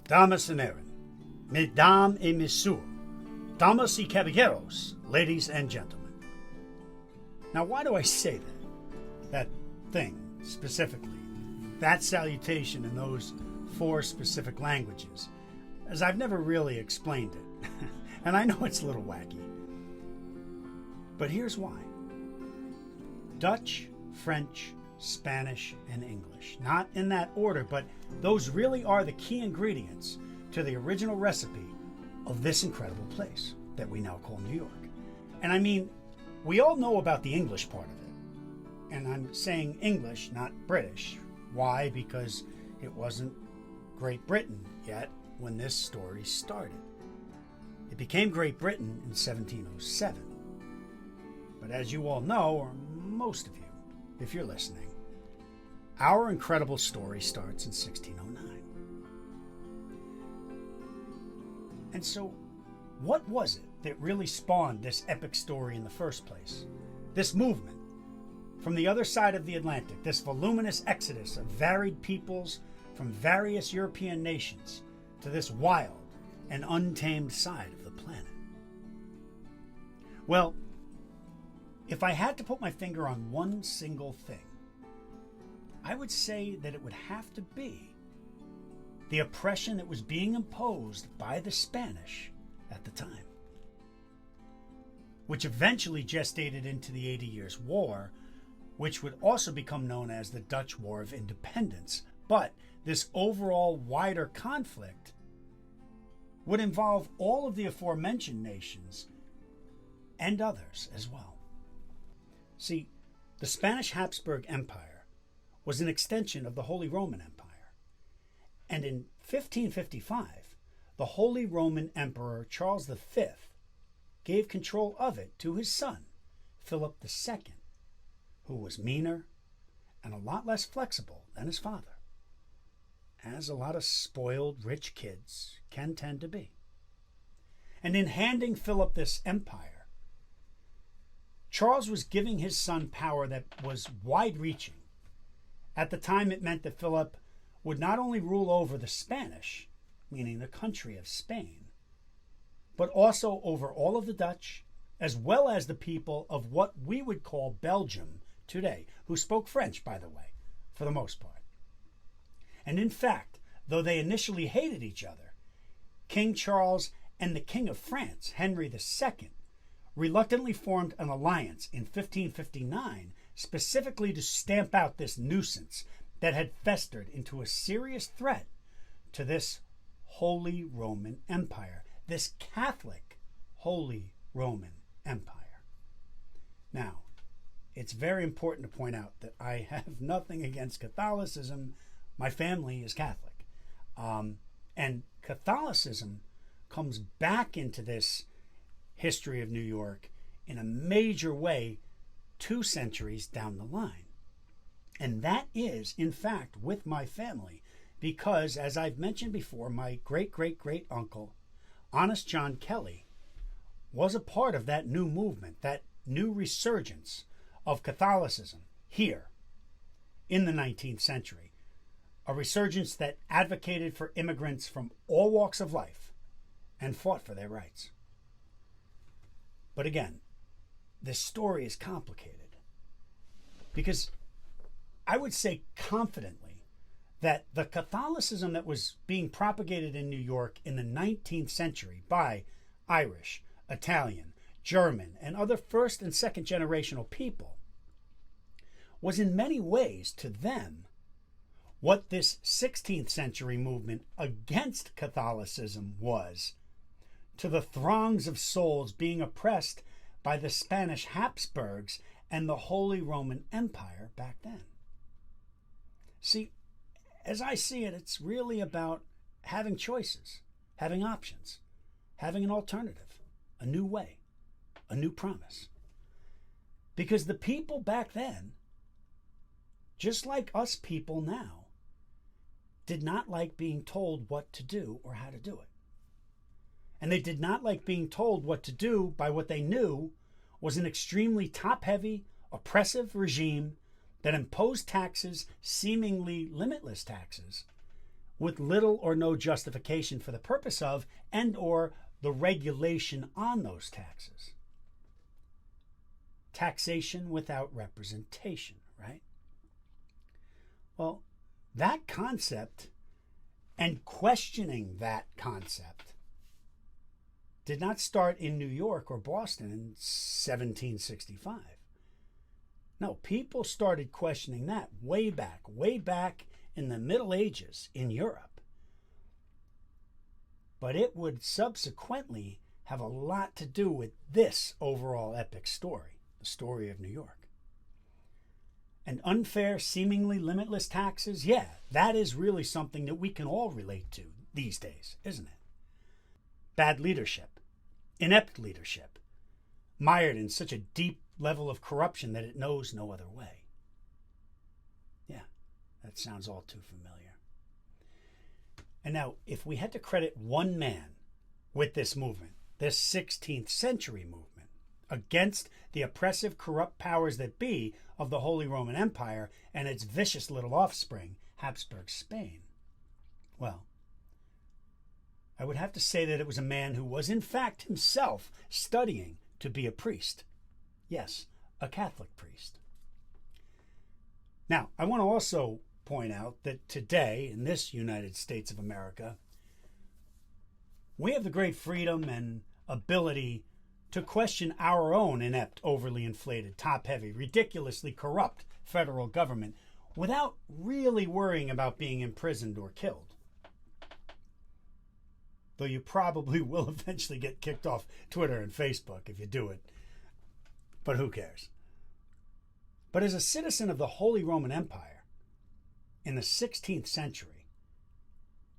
Damas and Aaron, Mesdames et Messieurs, Damas y Caballeros, ladies and gentlemen. Now, why do I say that? That thing, specifically. That salutation in those four specific languages, as I've never really explained it. And I know it's a little wacky. But here's why. Dutch, French, Spanish, and English. Not in that order, but those really are the key ingredients to the original recipe of this incredible place that we now call New York. And I mean, we all know about the English part of it. And I'm saying English, not British. Why? Because it wasn't Great Britain yet when this story started. It became Great Britain in 1707. But as you all know, or most of you, if you're listening, our incredible story starts in 1609. And so, what was it that really spawned this epic story in the first place? This movement from the other side of the Atlantic, this voluminous exodus of varied peoples from various European nations to this wild and untamed side of the planet. Well, if I had to put my finger on one single thing, I would say that it would have to be the oppression that was being imposed by the Spanish at the time, which eventually gestated into the 80 Years' War, which would also become known as the Dutch War of Independence. But this overall wider conflict would involve all of the aforementioned nations and others as well. See, the Spanish Habsburg Empire was an extension of the Holy Roman Empire. And in 1555, the Holy Roman Emperor Charles V gave control of it to his son, Philip II, who was meaner and a lot less flexible than his father, as a lot of spoiled rich kids can tend to be. And in handing Philip this empire, Charles was giving his son power that was wide-reaching. At the time, it meant that Philip would not only rule over the Spanish, meaning the country of Spain, but also over all of the Dutch, as well as the people of what we would call Belgium today, who spoke French, by the way, for the most part. And in fact, though they initially hated each other, King Charles and the King of France, Henry II, reluctantly formed an alliance in 1559 specifically to stamp out this nuisance that had festered into a serious threat to this Holy Roman Empire, this Catholic Holy Roman Empire. Now, it's very important to point out that I have nothing against Catholicism. My family is Catholic. And Catholicism comes back into this history of New York in a major way 2 centuries down the line. And that is, in fact, with my family, because, as I've mentioned before, my great-great-great-uncle, Honest John Kelly, was a part of that new movement, that new resurgence of Catholicism here in the 19th century, a resurgence that advocated for immigrants from all walks of life and fought for their rights. But again, this story is complicated because I would say confidently that the Catholicism that was being propagated in New York in the 19th century by Irish, Italian, German, and other first and second generational people was in many ways to them what this 16th century movement against Catholicism was to the throngs of souls being oppressed by the Spanish Habsburgs and the Holy Roman Empire back then. See, as I see it, it's really about having choices, having options, having an alternative, a new way, a new promise. Because the people back then, just like us people now, did not like being told what to do or how to do it. And they did not like being told what to do by what they knew was an extremely top-heavy, oppressive regime that imposed taxes, seemingly limitless taxes, with little or no justification for the purpose of and or the regulation on those taxes. Taxation without representation, right? Well, that concept and questioning that concept did not start in New York or Boston in 1765. No, people started questioning that way back in the Middle Ages in Europe. But it would subsequently have a lot to do with this overall epic story, the story of New York. And unfair, seemingly limitless taxes, yeah, that is really something that we can all relate to these days, isn't it? Bad leadership, inept leadership, mired in such a deep level of corruption that it knows no other way. Yeah, that sounds all too familiar. And now, if we had to credit one man with this movement, this 16th century movement, against the oppressive, corrupt powers that be of the Holy Roman Empire and its vicious little offspring, Habsburg Spain, well, I would have to say that it was a man who was in fact himself studying to be a priest. Yes, a Catholic priest. Now, I want to also point out that today, in this United States of America, we have the great freedom and ability to question our own inept, overly inflated, top-heavy, ridiculously corrupt federal government without really worrying about being imprisoned or killed. Though you probably will eventually get kicked off Twitter and Facebook if you do it. But who cares? But as a citizen of the Holy Roman Empire in the 16th century,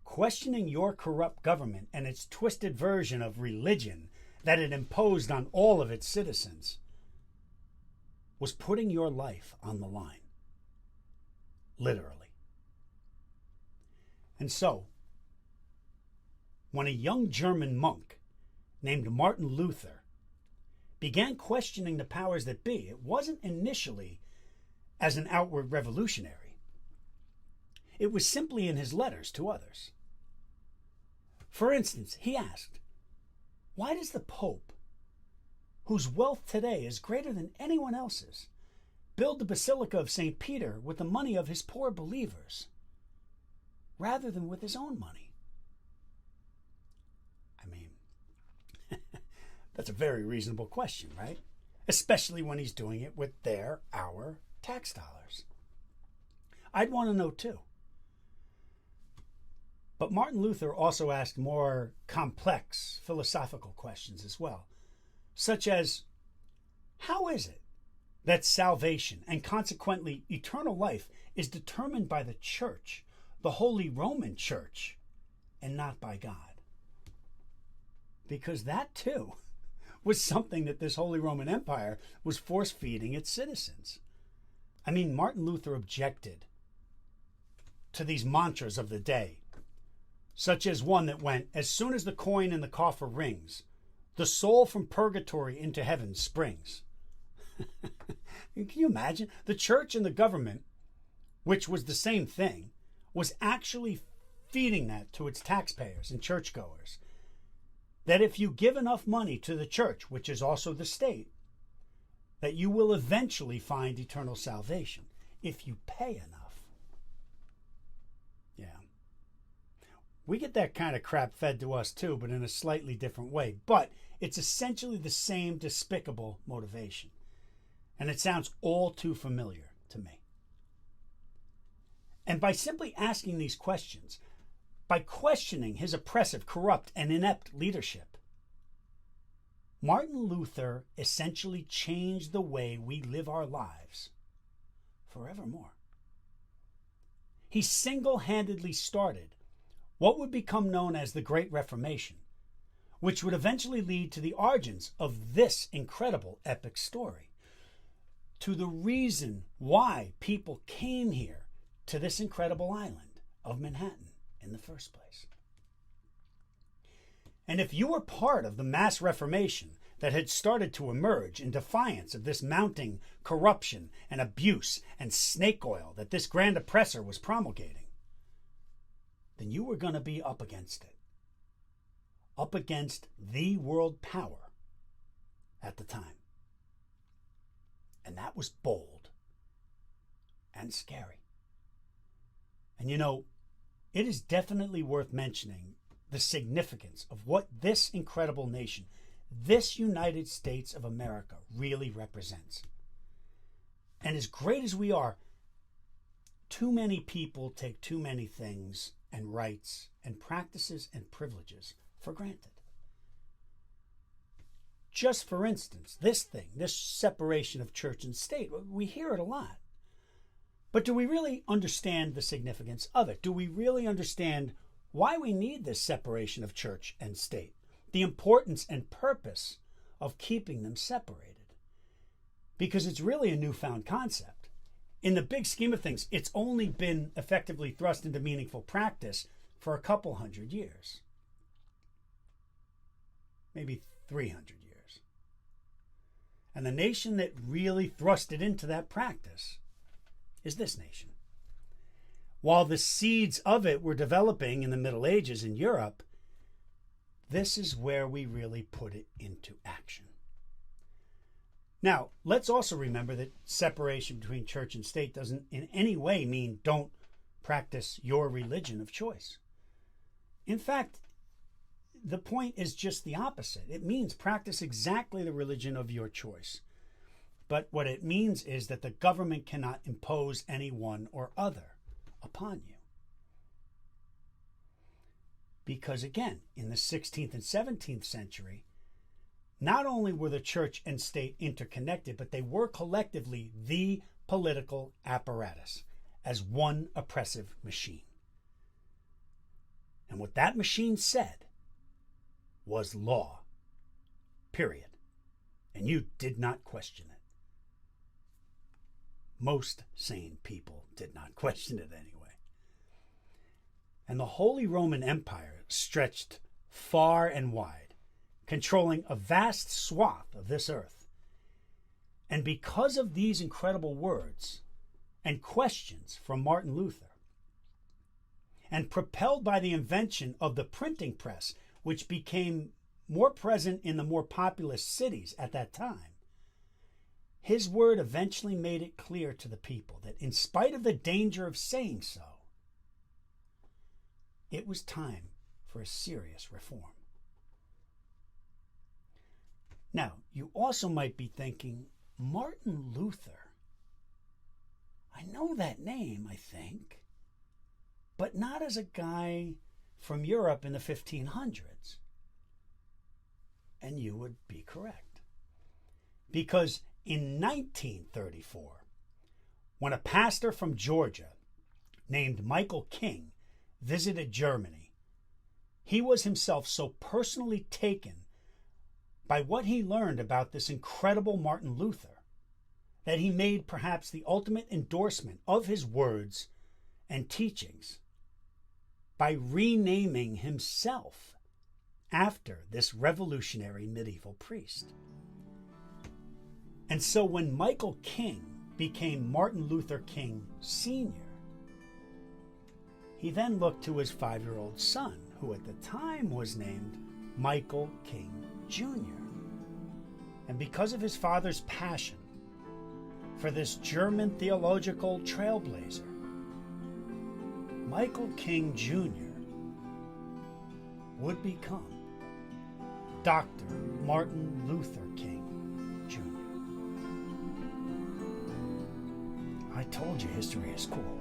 questioning your corrupt government and its twisted version of religion that it imposed on all of its citizens was putting your life on the line. Literally. And so, when a young German monk named Martin Luther began questioning the powers that be, it wasn't initially as an outward revolutionary. It was simply in his letters to others. For instance, he asked, why does the Pope, whose wealth today is greater than anyone else's, build the Basilica of St. Peter with the money of his poor believers, rather than with his own money? I mean, that's a very reasonable question, right? Especially when he's doing it with our tax dollars. I'd want to know too. But Martin Luther also asked more complex philosophical questions as well, such as, how is it that salvation and consequently eternal life is determined by the Church, the Holy Roman Church, and not by God? Because that too was something that this Holy Roman Empire was force-feeding its citizens. I mean, Martin Luther objected to these mantras of the day, such as one that went, as soon as the coin in the coffer rings, the soul from purgatory into heaven springs. Can you imagine? The church and the government, which was the same thing, was actually feeding that to its taxpayers and churchgoers. That if you give enough money to the church, which is also the state, that you will eventually find eternal salvation if you pay enough. Yeah. We get that kind of crap fed to us too, but in a slightly different way. But it's essentially the same despicable motivation. And it sounds all too familiar to me. And by simply asking these questions, by questioning his oppressive, corrupt, and inept leadership, Martin Luther essentially changed the way we live our lives forevermore. He single-handedly started what would become known as the Great Reformation, which would eventually lead to the origins of this incredible epic story, to the reason why people came here to this incredible island of Manhattan in the first place. And if you were part of the mass reformation that had started to emerge in defiance of this mounting corruption and abuse and snake oil that this grand oppressor was promulgating, then you were going to be up against it. Up against the world power at the time. And that was bold and scary. And you know, it is definitely worth mentioning the significance of what this incredible nation, this United States of America, really represents. And as great as we are, too many people take too many things and rights and practices and privileges for granted. Just for instance, this separation of church and state, we hear it a lot. But do we really understand the significance of it? Do we really understand why we need this separation of church and state? The importance and purpose of keeping them separated? Because it's really a newfound concept. In the big scheme of things, it's only been effectively thrust into meaningful practice for a couple hundred years. Maybe 300 years. And the nation that really thrust it into that practice is this nation. While the seeds of it were developing in the Middle Ages in Europe, this is where we really put it into action. Now, let's also remember that separation between church and state doesn't in any way mean don't practice your religion of choice. In fact, the point is just the opposite. It means practice exactly the religion of your choice. But what it means is that the government cannot impose any one or other upon you. Because again, in the 16th and 17th century, not only were the church and state interconnected, but they were collectively the political apparatus as one oppressive machine. And what that machine said was law, period. And you did not question it. Most sane people did not question it anyway. And the Holy Roman Empire stretched far and wide, controlling a vast swath of this earth. And because of these incredible words and questions from Martin Luther, and propelled by the invention of the printing press, which became more present in the more populous cities at that time, his word eventually made it clear to the people that in spite of the danger of saying so, it was time for a serious reform. Now, you also might be thinking, Martin Luther. I know that name, I think, but not as a guy from Europe in the 1500s. And you would be correct. Because in 1934, when a pastor from Georgia named Michael King visited Germany, he was himself so personally taken by what he learned about this incredible Martin Luther that he made perhaps the ultimate endorsement of his words and teachings by renaming himself after this revolutionary medieval priest. And so when Michael King became Martin Luther King Sr., he then looked to his 5-year-old son, who at the time was named Michael King Jr. And because of his father's passion for this German theological trailblazer, Michael King Jr. would become Dr. Martin Luther King Jr. I told you history is cool.